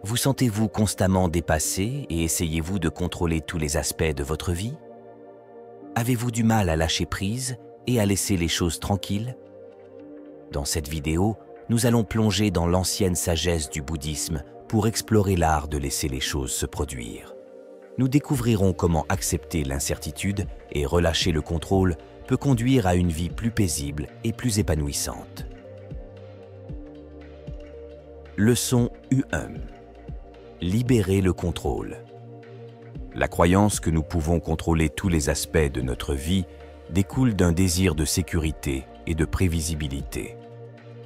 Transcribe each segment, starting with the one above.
Vous sentez-vous constamment dépassé et essayez-vous de contrôler tous les aspects de votre vie? Avez-vous du mal à lâcher prise et à laisser les choses tranquilles? Dans cette vidéo, nous allons plonger dans l'ancienne sagesse du bouddhisme pour explorer l'art de laisser les choses se produire. Nous découvrirons comment accepter l'incertitude et relâcher le contrôle peut conduire à une vie plus paisible et plus épanouissante. Leçon U1. Libérer le contrôle. La croyance que nous pouvons contrôler tous les aspects de notre vie découle d'un désir de sécurité et de prévisibilité.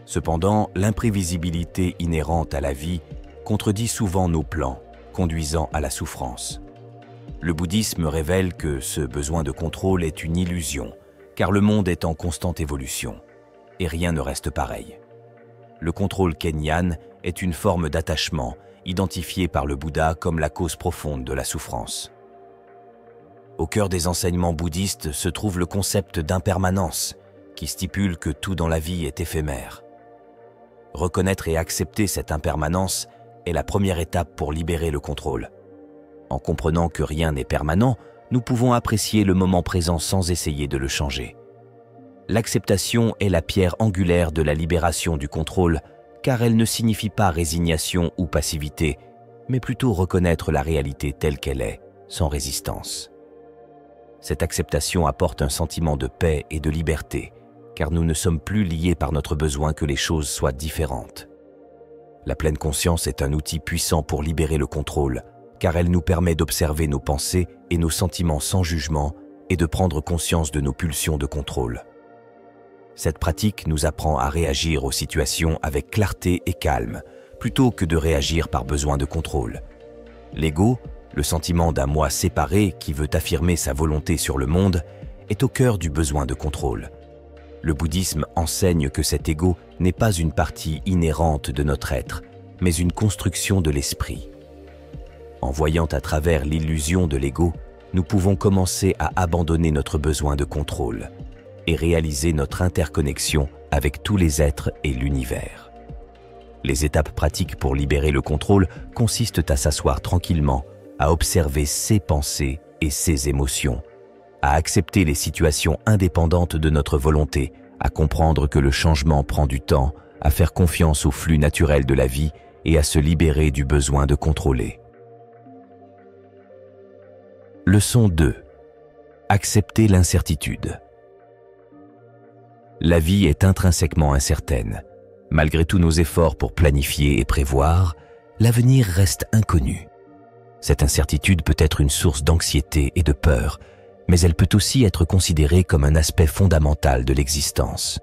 Cependant, l'imprévisibilité inhérente à la vie contredit souvent nos plans, conduisant à la souffrance. Le bouddhisme révèle que ce besoin de contrôle est une illusion, car le monde est en constante évolution, et rien ne reste pareil. Le contrôle kényan est une forme d'attachement identifiée par le Bouddha comme la cause profonde de la souffrance. Au cœur des enseignements bouddhistes se trouve le concept d'impermanence, qui stipule que tout dans la vie est éphémère. Reconnaître et accepter cette impermanence est la première étape pour libérer le contrôle. En comprenant que rien n'est permanent, nous pouvons apprécier le moment présent sans essayer de le changer. L'acceptation est la pierre angulaire de la libération du contrôle, car elle ne signifie pas résignation ou passivité, mais plutôt reconnaître la réalité telle qu'elle est, sans résistance. Cette acceptation apporte un sentiment de paix et de liberté, car nous ne sommes plus liés par notre besoin que les choses soient différentes. La pleine conscience est un outil puissant pour libérer le contrôle, car elle nous permet d'observer nos pensées et nos sentiments sans jugement et de prendre conscience de nos pulsions de contrôle. Cette pratique nous apprend à réagir aux situations avec clarté et calme, plutôt que de réagir par besoin de contrôle. L'ego, le sentiment d'un moi séparé qui veut affirmer sa volonté sur le monde, est au cœur du besoin de contrôle. Le bouddhisme enseigne que cet ego n'est pas une partie inhérente de notre être, mais une construction de l'esprit. En voyant à travers l'illusion de l'ego, nous pouvons commencer à abandonner notre besoin de contrôle et réaliser notre interconnexion avec tous les êtres et l'univers. Les étapes pratiques pour libérer le contrôle consistent à s'asseoir tranquillement, à observer ses pensées et ses émotions, à accepter les situations indépendantes de notre volonté, à comprendre que le changement prend du temps, à faire confiance au flux naturel de la vie et à se libérer du besoin de contrôler. Leçon 2. Accepter l'incertitude. La vie est intrinsèquement incertaine. Malgré tous nos efforts pour planifier et prévoir, l'avenir reste inconnu. Cette incertitude peut être une source d'anxiété et de peur, mais elle peut aussi être considérée comme un aspect fondamental de l'existence.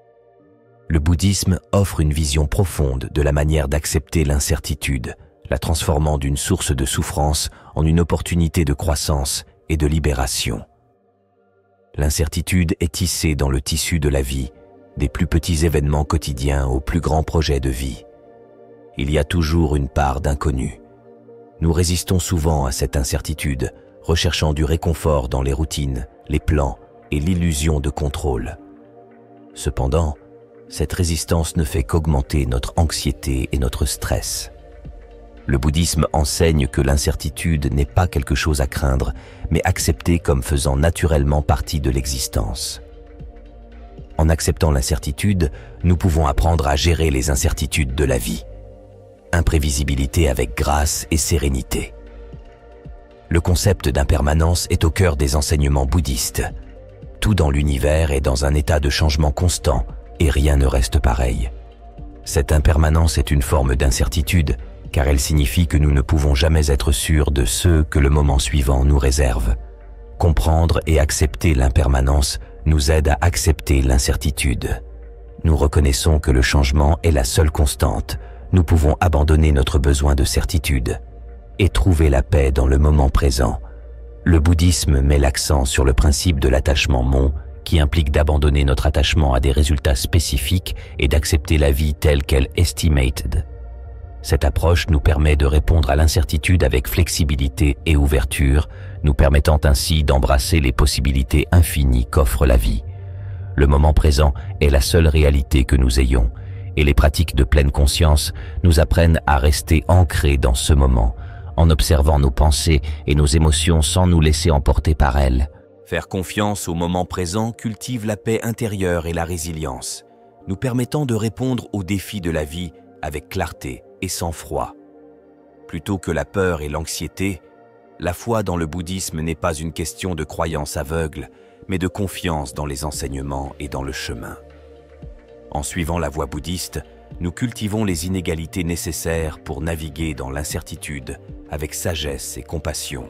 Le bouddhisme offre une vision profonde de la manière d'accepter l'incertitude, la transformant d'une source de souffrance en une opportunité de croissance et de libération. L'incertitude est tissée dans le tissu de la vie, des plus petits événements quotidiens aux plus grands projets de vie. Il y a toujours une part d'inconnu. Nous résistons souvent à cette incertitude, recherchant du réconfort dans les routines, les plans et l'illusion de contrôle. Cependant, cette résistance ne fait qu'augmenter notre anxiété et notre stress. Le bouddhisme enseigne que l'incertitude n'est pas quelque chose à craindre, mais acceptée comme faisant naturellement partie de l'existence. En acceptant l'incertitude, nous pouvons apprendre à gérer les incertitudes de la vie. Imprévisibilité avec grâce et sérénité. Le concept d'impermanence est au cœur des enseignements bouddhistes. Tout dans l'univers est dans un état de changement constant et rien ne reste pareil. Cette impermanence est une forme d'incertitude, car elle signifie que nous ne pouvons jamais être sûrs de ce que le moment suivant nous réserve. Comprendre et accepter l'impermanence nous aide à accepter l'incertitude. Nous reconnaissons que le changement est la seule constante. Nous pouvons abandonner notre besoin de certitude et trouver la paix dans le moment présent. Le bouddhisme met l'accent sur le principe de l'attachement mon, qui implique d'abandonner notre attachement à des résultats spécifiques et d'accepter la vie telle qu'elle est estimated. Cette approche nous permet de répondre à l'incertitude avec flexibilité et ouverture, nous permettant ainsi d'embrasser les possibilités infinies qu'offre la vie. Le moment présent est la seule réalité que nous ayons, et les pratiques de pleine conscience nous apprennent à rester ancrés dans ce moment, en observant nos pensées et nos émotions sans nous laisser emporter par elles. Faire confiance au moment présent cultive la paix intérieure et la résilience, nous permettant de répondre aux défis de la vie avec clarté et sang-froid. Plutôt que la peur et l'anxiété, la foi dans le bouddhisme n'est pas une question de croyance aveugle, mais de confiance dans les enseignements et dans le chemin. En suivant la voie bouddhiste, nous cultivons les inégalités nécessaires pour naviguer dans l'incertitude avec sagesse et compassion.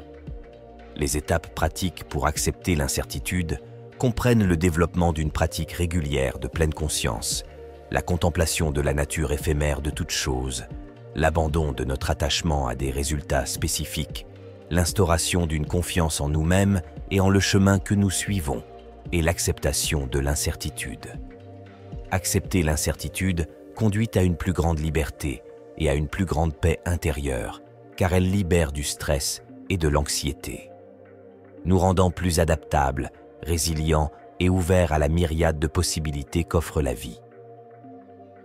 Les étapes pratiques pour accepter l'incertitude comprennent le développement d'une pratique régulière de pleine conscience, la contemplation de la nature éphémère de toute chose, l'abandon de notre attachement à des résultats spécifiques, l'instauration d'une confiance en nous-mêmes et en le chemin que nous suivons, et l'acceptation de l'incertitude. Accepter l'incertitude conduit à une plus grande liberté et à une plus grande paix intérieure, car elle libère du stress et de l'anxiété, nous rendant plus adaptables, résilients et ouverts à la myriade de possibilités qu'offre la vie.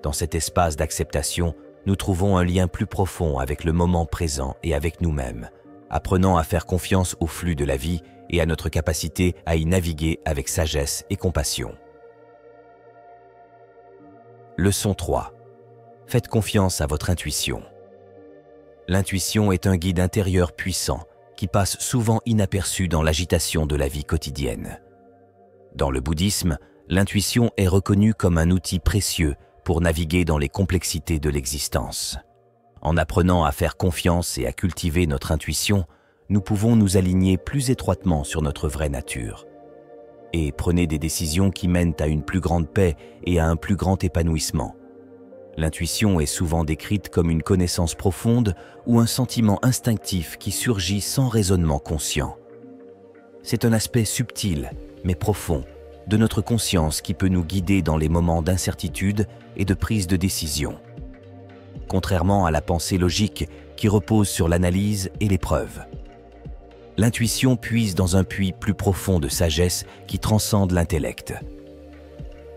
Dans cet espace d'acceptation, nous trouvons un lien plus profond avec le moment présent et avec nous-mêmes, apprenant à faire confiance au flux de la vie et à notre capacité à y naviguer avec sagesse et compassion. Leçon 3. Faites confiance à votre intuition. L'intuition est un guide intérieur puissant qui passe souvent inaperçu dans l'agitation de la vie quotidienne. Dans le bouddhisme, l'intuition est reconnue comme un outil précieux pour naviguer dans les complexités de l'existence. En apprenant à faire confiance et à cultiver notre intuition, nous pouvons nous aligner plus étroitement sur notre vraie nature. Et prenez des décisions qui mènent à une plus grande paix et à un plus grand épanouissement. L'intuition est souvent décrite comme une connaissance profonde ou un sentiment instinctif qui surgit sans raisonnement conscient. C'est un aspect subtil, mais profond, de notre conscience qui peut nous guider dans les moments d'incertitude et de prise de décision. Contrairement à la pensée logique qui repose sur l'analyse et l'épreuve. L'intuition puise dans un puits plus profond de sagesse qui transcende l'intellect.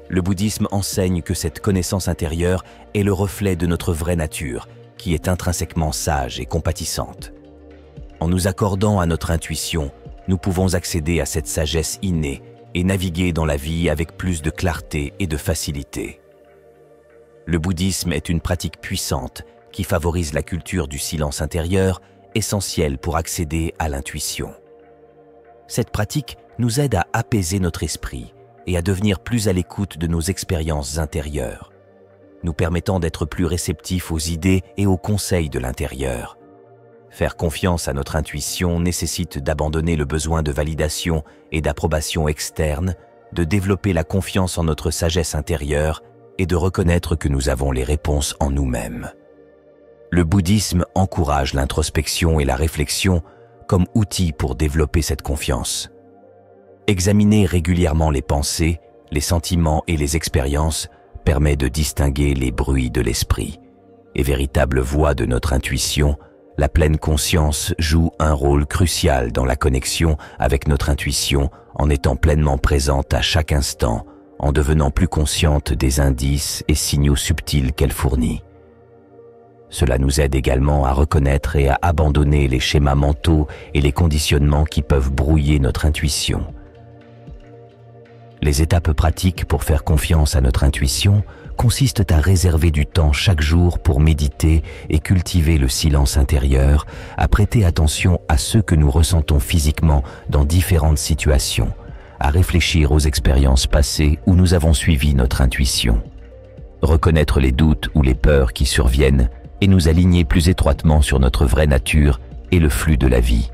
Le bouddhisme enseigne que cette connaissance intérieure est le reflet de notre vraie nature, qui est intrinsèquement sage et compatissante. En nous accordant à notre intuition, nous pouvons accéder à cette sagesse innée et naviguer dans la vie avec plus de clarté et de facilité. Le bouddhisme est une pratique puissante qui favorise la culture du silence intérieur, essentielle pour accéder à l'intuition. Cette pratique nous aide à apaiser notre esprit et à devenir plus à l'écoute de nos expériences intérieures, nous permettant d'être plus réceptifs aux idées et aux conseils de l'intérieur. Faire confiance à notre intuition nécessite d'abandonner le besoin de validation et d'approbation externe, de développer la confiance en notre sagesse intérieure et de reconnaître que nous avons les réponses en nous-mêmes. Le bouddhisme encourage l'introspection et la réflexion comme outils pour développer cette confiance. Examiner régulièrement les pensées, les sentiments et les expériences permet de distinguer les bruits de l'esprit. Et véritable voix de notre intuition, la pleine conscience joue un rôle crucial dans la connexion avec notre intuition en étant pleinement présente à chaque instant, en devenant plus consciente des indices et signaux subtils qu'elle fournit. Cela nous aide également à reconnaître et à abandonner les schémas mentaux et les conditionnements qui peuvent brouiller notre intuition. Les étapes pratiques pour faire confiance à notre intuition consistent à réserver du temps chaque jour pour méditer et cultiver le silence intérieur, à prêter attention à ce que nous ressentons physiquement dans différentes situations, à réfléchir aux expériences passées où nous avons suivi notre intuition, reconnaître les doutes ou les peurs qui surviennent et nous aligner plus étroitement sur notre vraie nature et le flux de la vie.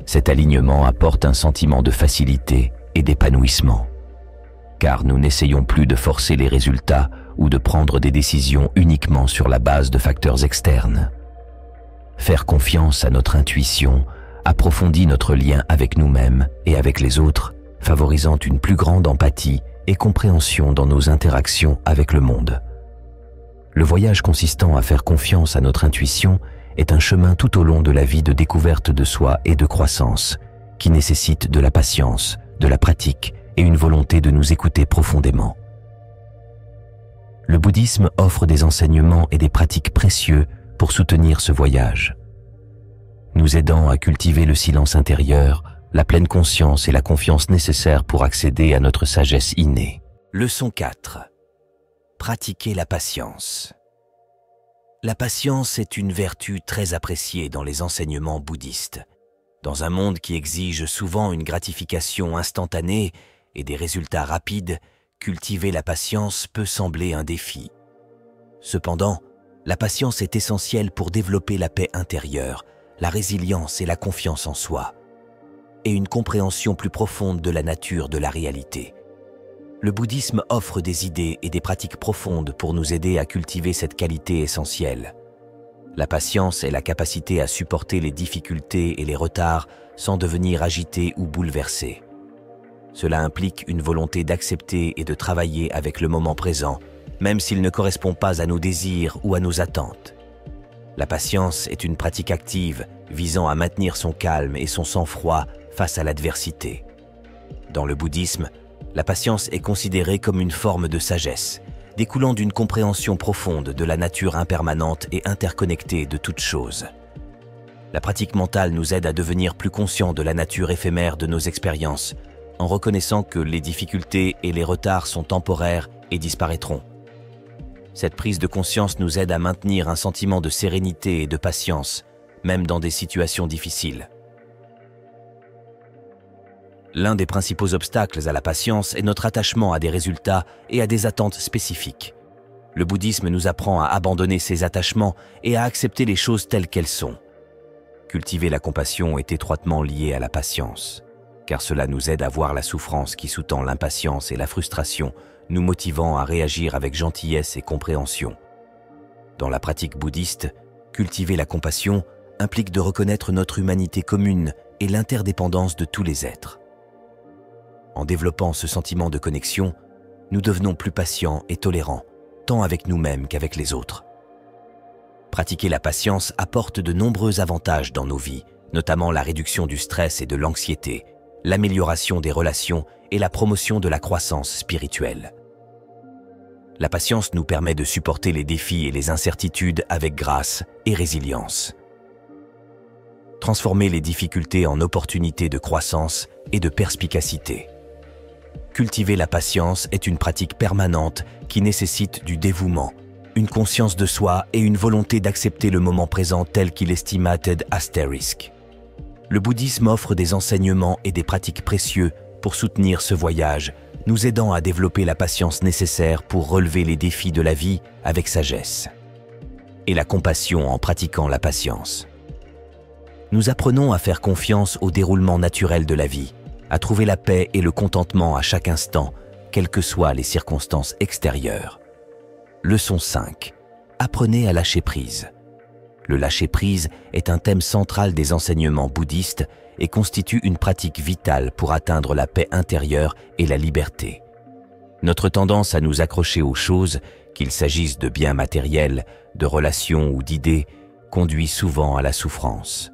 Cet alignement apporte un sentiment de facilité et d'épanouissement, car nous n'essayons plus de forcer les résultats ou de prendre des décisions uniquement sur la base de facteurs externes. Faire confiance à notre intuition approfondit notre lien avec nous-mêmes et avec les autres, favorisant une plus grande empathie et compréhension dans nos interactions avec le monde. Le voyage consistant à faire confiance à notre intuition est un chemin tout au long de la vie de découverte de soi et de croissance, qui nécessite de la patience, de la pratique et une volonté de nous écouter profondément. Le bouddhisme offre des enseignements et des pratiques précieux pour soutenir ce voyage, nous aidant à cultiver le silence intérieur, la pleine conscience et la confiance nécessaires pour accéder à notre sagesse innée. Leçon 4. Pratiquer la patience. La patience est une vertu très appréciée dans les enseignements bouddhistes. Dans un monde qui exige souvent une gratification instantanée et des résultats rapides, cultiver la patience peut sembler un défi. Cependant, la patience est essentielle pour développer la paix intérieure, la résilience et la confiance en soi, et une compréhension plus profonde de la nature de la réalité. Le bouddhisme offre des idées et des pratiques profondes pour nous aider à cultiver cette qualité essentielle. La patience est la capacité à supporter les difficultés et les retards sans devenir agité ou bouleversé. Cela implique une volonté d'accepter et de travailler avec le moment présent, même s'il ne correspond pas à nos désirs ou à nos attentes. La patience est une pratique active visant à maintenir son calme et son sang-froid face à l'adversité. Dans le bouddhisme, la patience est considérée comme une forme de sagesse, découlant d'une compréhension profonde de la nature impermanente et interconnectée de toutes choses. La pratique mentale nous aide à devenir plus conscients de la nature éphémère de nos expériences, en reconnaissant que les difficultés et les retards sont temporaires et disparaîtront. Cette prise de conscience nous aide à maintenir un sentiment de sérénité et de patience, même dans des situations difficiles. L'un des principaux obstacles à la patience est notre attachement à des résultats et à des attentes spécifiques. Le bouddhisme nous apprend à abandonner ces attachements et à accepter les choses telles qu'elles sont. Cultiver la compassion est étroitement lié à la patience, car cela nous aide à voir la souffrance qui sous-tend l'impatience et la frustration, nous motivant à réagir avec gentillesse et compréhension. Dans la pratique bouddhiste, cultiver la compassion implique de reconnaître notre humanité commune et l'interdépendance de tous les êtres. En développant ce sentiment de connexion, nous devenons plus patients et tolérants, tant avec nous-mêmes qu'avec les autres. Pratiquer la patience apporte de nombreux avantages dans nos vies, notamment la réduction du stress et de l'anxiété, l'amélioration des relations et la promotion de la croissance spirituelle. La patience nous permet de supporter les défis et les incertitudes avec grâce et résilience. Transformer les difficultés en opportunités de croissance et de perspicacité. Cultiver la patience est une pratique permanente qui nécessite du dévouement, une conscience de soi et une volonté d'accepter le moment présent tel qu'il est estimated asterisk. Le bouddhisme offre des enseignements et des pratiques précieux pour soutenir ce voyage, nous aidant à développer la patience nécessaire pour relever les défis de la vie avec sagesse. Et la compassion en pratiquant la patience. Nous apprenons à faire confiance au déroulement naturel de la vie, à trouver la paix et le contentement à chaque instant, quelles que soient les circonstances extérieures. Leçon 5. Apprenez à lâcher prise. Le lâcher-prise est un thème central des enseignements bouddhistes et constitue une pratique vitale pour atteindre la paix intérieure et la liberté. Notre tendance à nous accrocher aux choses, qu'il s'agisse de biens matériels, de relations ou d'idées, conduit souvent à la souffrance.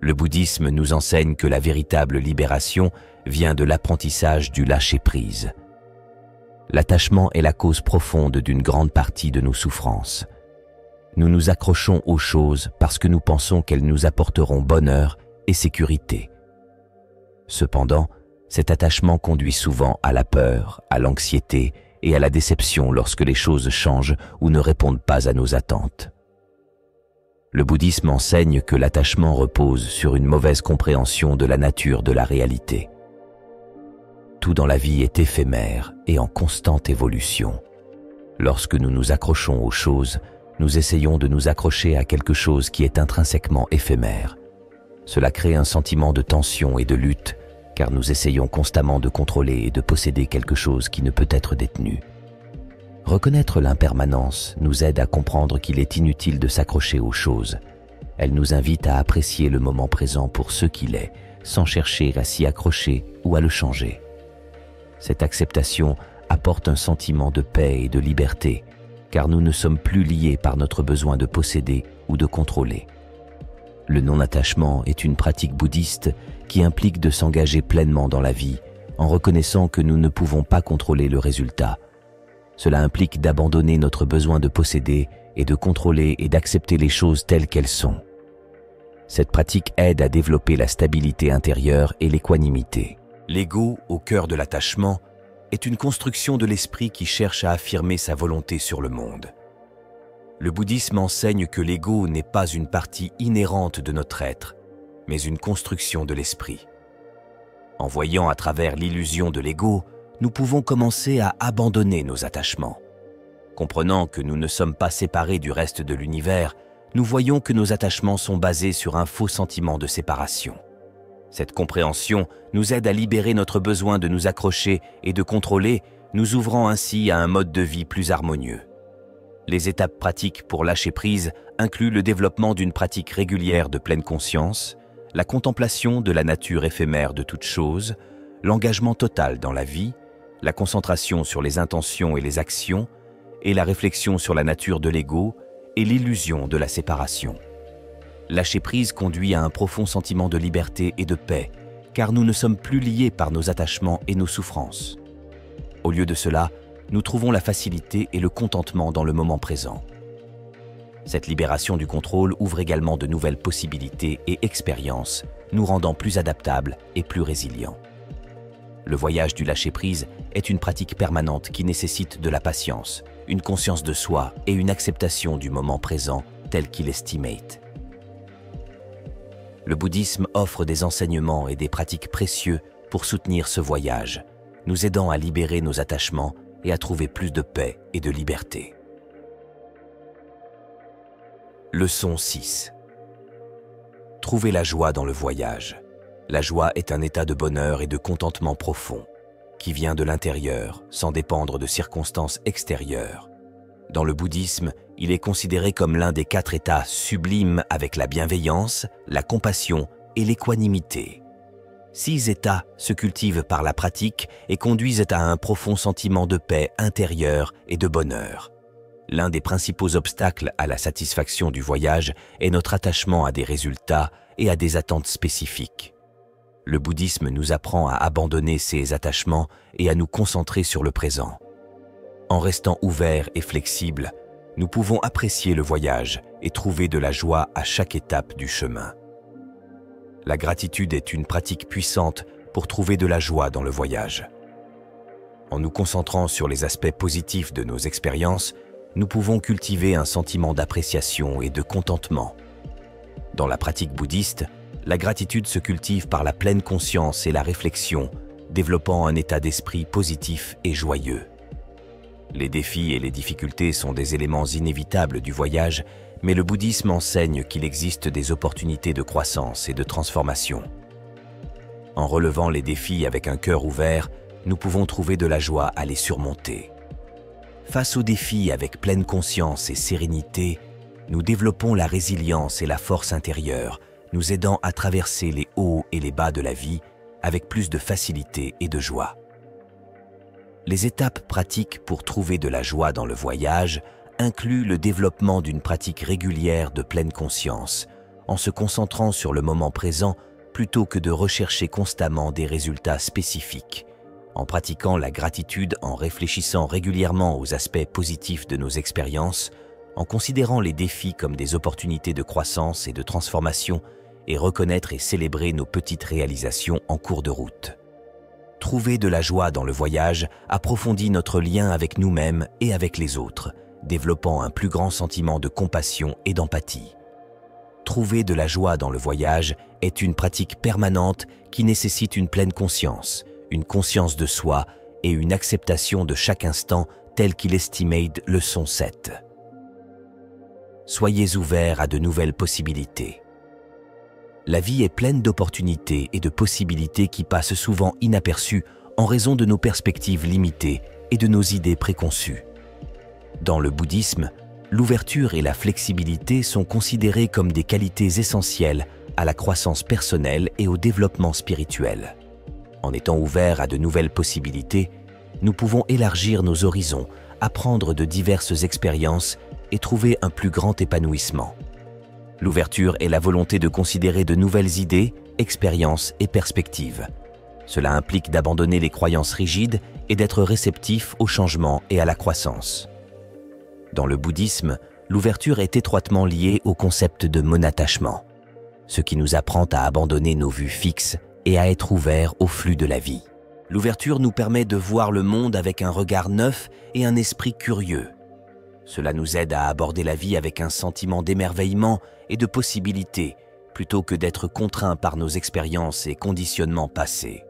Le bouddhisme nous enseigne que la véritable libération vient de l'apprentissage du lâcher-prise. L'attachement est la cause profonde d'une grande partie de nos souffrances. Nous nous accrochons aux choses parce que nous pensons qu'elles nous apporteront bonheur et sécurité. Cependant, cet attachement conduit souvent à la peur, à l'anxiété et à la déception lorsque les choses changent ou ne répondent pas à nos attentes. Le bouddhisme enseigne que l'attachement repose sur une mauvaise compréhension de la nature de la réalité. Tout dans la vie est éphémère et en constante évolution. Lorsque nous nous accrochons aux choses, nous essayons de nous accrocher à quelque chose qui est intrinsèquement éphémère. Cela crée un sentiment de tension et de lutte, car nous essayons constamment de contrôler et de posséder quelque chose qui ne peut être détenu. Reconnaître l'impermanence nous aide à comprendre qu'il est inutile de s'accrocher aux choses. Elle nous invite à apprécier le moment présent pour ce qu'il est, sans chercher à s'y accrocher ou à le changer. Cette acceptation apporte un sentiment de paix et de liberté, car nous ne sommes plus liés par notre besoin de posséder ou de contrôler. Le non-attachement est une pratique bouddhiste qui implique de s'engager pleinement dans la vie, en reconnaissant que nous ne pouvons pas contrôler le résultat. Cela implique d'abandonner notre besoin de posséder et de contrôler et d'accepter les choses telles qu'elles sont. Cette pratique aide à développer la stabilité intérieure et l'équanimité. L'ego, au cœur de l'attachement, est une construction de l'esprit qui cherche à affirmer sa volonté sur le monde. Le bouddhisme enseigne que l'ego n'est pas une partie inhérente de notre être, mais une construction de l'esprit. En voyant à travers l'illusion de l'ego, nous pouvons commencer à abandonner nos attachements. Comprenant que nous ne sommes pas séparés du reste de l'univers, nous voyons que nos attachements sont basés sur un faux sentiment de séparation. Cette compréhension nous aide à libérer notre besoin de nous accrocher et de contrôler, nous ouvrant ainsi à un mode de vie plus harmonieux. Les étapes pratiques pour lâcher prise incluent le développement d'une pratique régulière de pleine conscience, la contemplation de la nature éphémère de toute chose, l'engagement total dans la vie, la concentration sur les intentions et les actions, et la réflexion sur la nature de l'ego et l'illusion de la séparation. Lâcher prise conduit à un profond sentiment de liberté et de paix, car nous ne sommes plus liés par nos attachements et nos souffrances. Au lieu de cela, nous trouvons la facilité et le contentement dans le moment présent. Cette libération du contrôle ouvre également de nouvelles possibilités et expériences, nous rendant plus adaptables et plus résilients. Le voyage du lâcher-prise est une pratique permanente qui nécessite de la patience, une conscience de soi et une acceptation du moment présent tel qu'il estimate. Le bouddhisme offre des enseignements et des pratiques précieux pour soutenir ce voyage, nous aidant à libérer nos attachements et à trouver plus de paix et de liberté. Leçon 6. Trouver la joie dans le voyage. La joie est un état de bonheur et de contentement profond, qui vient de l'intérieur, sans dépendre de circonstances extérieures. Dans le bouddhisme, il est considéré comme l'un des 4 états sublimes avec la bienveillance, la compassion et l'équanimité. 6 états se cultivent par la pratique et conduisent à un profond sentiment de paix intérieure et de bonheur. L'un des principaux obstacles à la satisfaction du voyage est notre attachement à des résultats et à des attentes spécifiques. Le bouddhisme nous apprend à abandonner ces attachements et à nous concentrer sur le présent. En restant ouverts et flexibles, nous pouvons apprécier le voyage et trouver de la joie à chaque étape du chemin. La gratitude est une pratique puissante pour trouver de la joie dans le voyage. En nous concentrant sur les aspects positifs de nos expériences, nous pouvons cultiver un sentiment d'appréciation et de contentement. Dans la pratique bouddhiste, la gratitude se cultive par la pleine conscience et la réflexion, développant un état d'esprit positif et joyeux. Les défis et les difficultés sont des éléments inévitables du voyage, mais le bouddhisme enseigne qu'il existe des opportunités de croissance et de transformation. En relevant les défis avec un cœur ouvert, nous pouvons trouver de la joie à les surmonter. Face aux défis avec pleine conscience et sérénité, nous développons la résilience et la force intérieure, nous aidant à traverser les hauts et les bas de la vie avec plus de facilité et de joie. Les étapes pratiques pour trouver de la joie dans le voyage incluent le développement d'une pratique régulière de pleine conscience, en se concentrant sur le moment présent plutôt que de rechercher constamment des résultats spécifiques, en pratiquant la gratitude, en réfléchissant régulièrement aux aspects positifs de nos expériences, en considérant les défis comme des opportunités de croissance et de transformation, et reconnaître et célébrer nos petites réalisations en cours de route. Trouver de la joie dans le voyage approfondit notre lien avec nous-mêmes et avec les autres, développant un plus grand sentiment de compassion et d'empathie. Trouver de la joie dans le voyage est une pratique permanente qui nécessite une pleine conscience, une conscience de soi et une acceptation de chaque instant tel qu'il estimate leçon 7. Soyez ouverts à de nouvelles possibilités. La vie est pleine d'opportunités et de possibilités qui passent souvent inaperçues en raison de nos perspectives limitées et de nos idées préconçues. Dans le bouddhisme, l'ouverture et la flexibilité sont considérées comme des qualités essentielles à la croissance personnelle et au développement spirituel. En étant ouverts à de nouvelles possibilités, nous pouvons élargir nos horizons, apprendre de diverses expériences et trouver un plus grand épanouissement. L'ouverture est la volonté de considérer de nouvelles idées, expériences et perspectives. Cela implique d'abandonner les croyances rigides et d'être réceptif au changement et à la croissance. Dans le bouddhisme, l'ouverture est étroitement liée au concept de monattachement, ce qui nous apprend à abandonner nos vues fixes et à être ouverts au flux de la vie. L'ouverture nous permet de voir le monde avec un regard neuf et un esprit curieux. Cela nous aide à aborder la vie avec un sentiment d'émerveillement et de possibilité, plutôt que d'être contraints par nos expériences et conditionnements passés.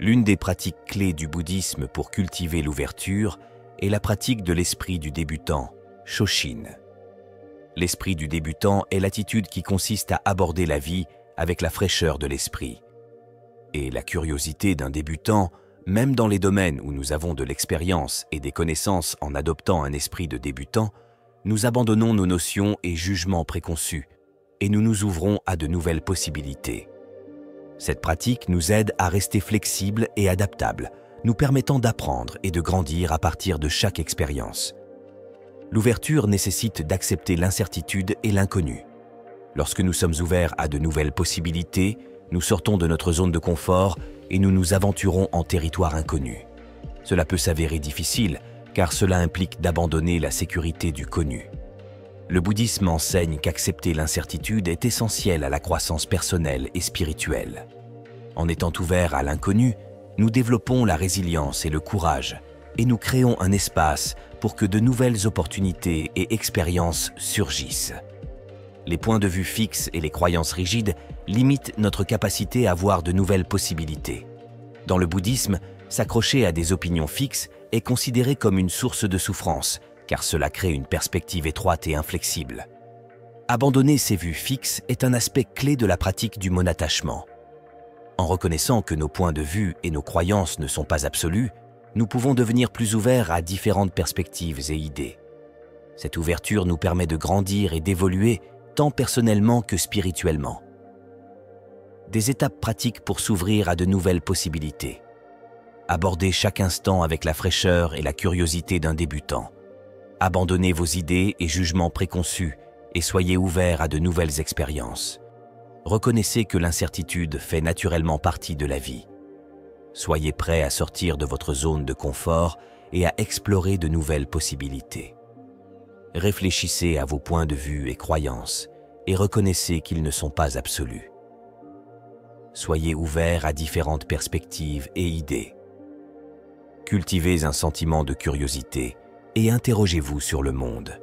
L'une des pratiques clés du bouddhisme pour cultiver l'ouverture est la pratique de l'esprit du débutant, Shoshin. L'esprit du débutant est l'attitude qui consiste à aborder la vie avec la fraîcheur de l'esprit. Et la curiosité d'un débutant, même dans les domaines où nous avons de l'expérience et des connaissances en adoptant un esprit de débutant, nous abandonnons nos notions et jugements préconçus et nous nous ouvrons à de nouvelles possibilités. Cette pratique nous aide à rester flexibles et adaptables, nous permettant d'apprendre et de grandir à partir de chaque expérience. L'ouverture nécessite d'accepter l'incertitude et l'inconnu. Lorsque nous sommes ouverts à de nouvelles possibilités, nous sortons de notre zone de confort et nous nous aventurons en territoire inconnu. Cela peut s'avérer difficile, car cela implique d'abandonner la sécurité du connu. Le bouddhisme enseigne qu'accepter l'incertitude est essentiel à la croissance personnelle et spirituelle. En étant ouverts à l'inconnu, nous développons la résilience et le courage, et nous créons un espace pour que de nouvelles opportunités et expériences surgissent. Les points de vue fixes et les croyances rigides limitent notre capacité à voir de nouvelles possibilités. Dans le bouddhisme, s'accrocher à des opinions fixes est considéré comme une source de souffrance, car cela crée une perspective étroite et inflexible. Abandonner ces vues fixes est un aspect clé de la pratique du monattachement. En reconnaissant que nos points de vue et nos croyances ne sont pas absolus, nous pouvons devenir plus ouverts à différentes perspectives et idées. Cette ouverture nous permet de grandir et d'évoluer tant personnellement que spirituellement. Des étapes pratiques pour s'ouvrir à de nouvelles possibilités. Abordez chaque instant avec la fraîcheur et la curiosité d'un débutant. Abandonnez vos idées et jugements préconçus et soyez ouverts à de nouvelles expériences. Reconnaissez que l'incertitude fait naturellement partie de la vie. Soyez prêts à sortir de votre zone de confort et à explorer de nouvelles possibilités. Réfléchissez à vos points de vue et croyances et reconnaissez qu'ils ne sont pas absolus. Soyez ouverts à différentes perspectives et idées. Cultivez un sentiment de curiosité et interrogez-vous sur le monde.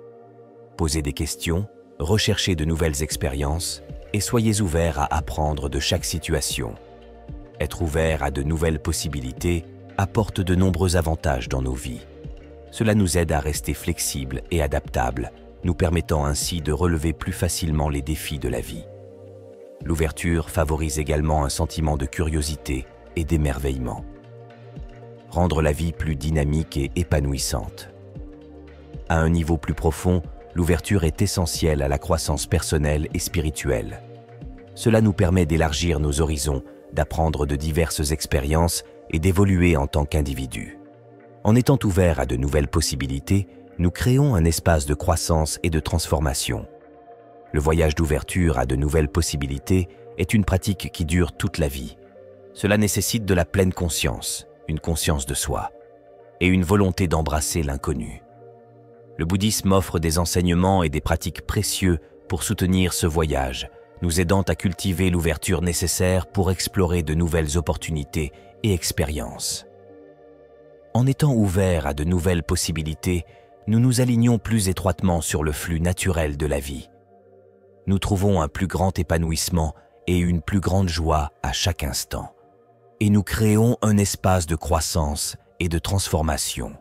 Posez des questions, recherchez de nouvelles expériences et soyez ouverts à apprendre de chaque situation. Être ouvert à de nouvelles possibilités apporte de nombreux avantages dans nos vies. Cela nous aide à rester flexibles et adaptables, nous permettant ainsi de relever plus facilement les défis de la vie. L'ouverture favorise également un sentiment de curiosité et d'émerveillement. Rendre la vie plus dynamique et épanouissante. À un niveau plus profond, l'ouverture est essentielle à la croissance personnelle et spirituelle. Cela nous permet d'élargir nos horizons, d'apprendre de diverses expériences et d'évoluer en tant qu'individus. En étant ouverts à de nouvelles possibilités, nous créons un espace de croissance et de transformation. Le voyage d'ouverture à de nouvelles possibilités est une pratique qui dure toute la vie. Cela nécessite de la pleine conscience, une conscience de soi, et une volonté d'embrasser l'inconnu. Le bouddhisme offre des enseignements et des pratiques précieux pour soutenir ce voyage, nous aidant à cultiver l'ouverture nécessaire pour explorer de nouvelles opportunités et expériences. En étant ouverts à de nouvelles possibilités, nous nous alignons plus étroitement sur le flux naturel de la vie. Nous trouvons un plus grand épanouissement et une plus grande joie à chaque instant. Et nous créons un espace de croissance et de transformation.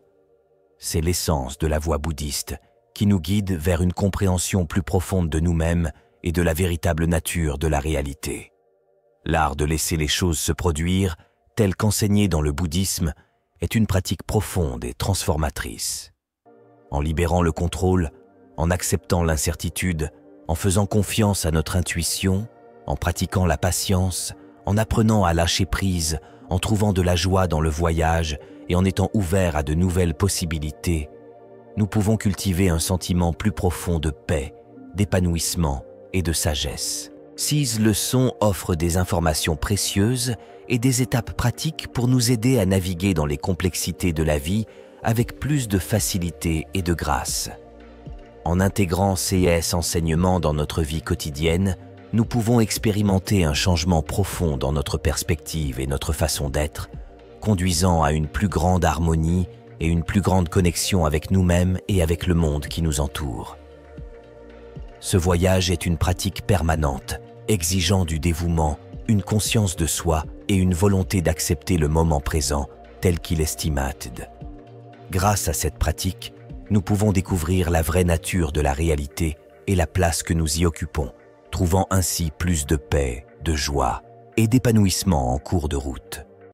C'est l'essence de la voie bouddhiste qui nous guide vers une compréhension plus profonde de nous-mêmes et de la véritable nature de la réalité. L'art de laisser les choses se produire, tel qu'enseigné dans le bouddhisme, est une pratique profonde et transformatrice. En libérant le contrôle, en acceptant l'incertitude, en faisant confiance à notre intuition, en pratiquant la patience, en apprenant à lâcher prise, en trouvant de la joie dans le voyage et en étant ouverts à de nouvelles possibilités, nous pouvons cultiver un sentiment plus profond de paix, d'épanouissement et de sagesse. Ces leçons offrent des informations précieuses et des étapes pratiques pour nous aider à naviguer dans les complexités de la vie avec plus de facilité et de grâce. En intégrant ces enseignements dans notre vie quotidienne, nous pouvons expérimenter un changement profond dans notre perspective et notre façon d'être, conduisant à une plus grande harmonie et une plus grande connexion avec nous-mêmes et avec le monde qui nous entoure. Ce voyage est une pratique permanente, exigeant du dévouement, une conscience de soi et une volonté d'accepter le moment présent tel qu'il est estimated. Grâce à cette pratique, nous pouvons découvrir la vraie nature de la réalité et la place que nous y occupons, trouvant ainsi plus de paix, de joie et d'épanouissement en cours de route.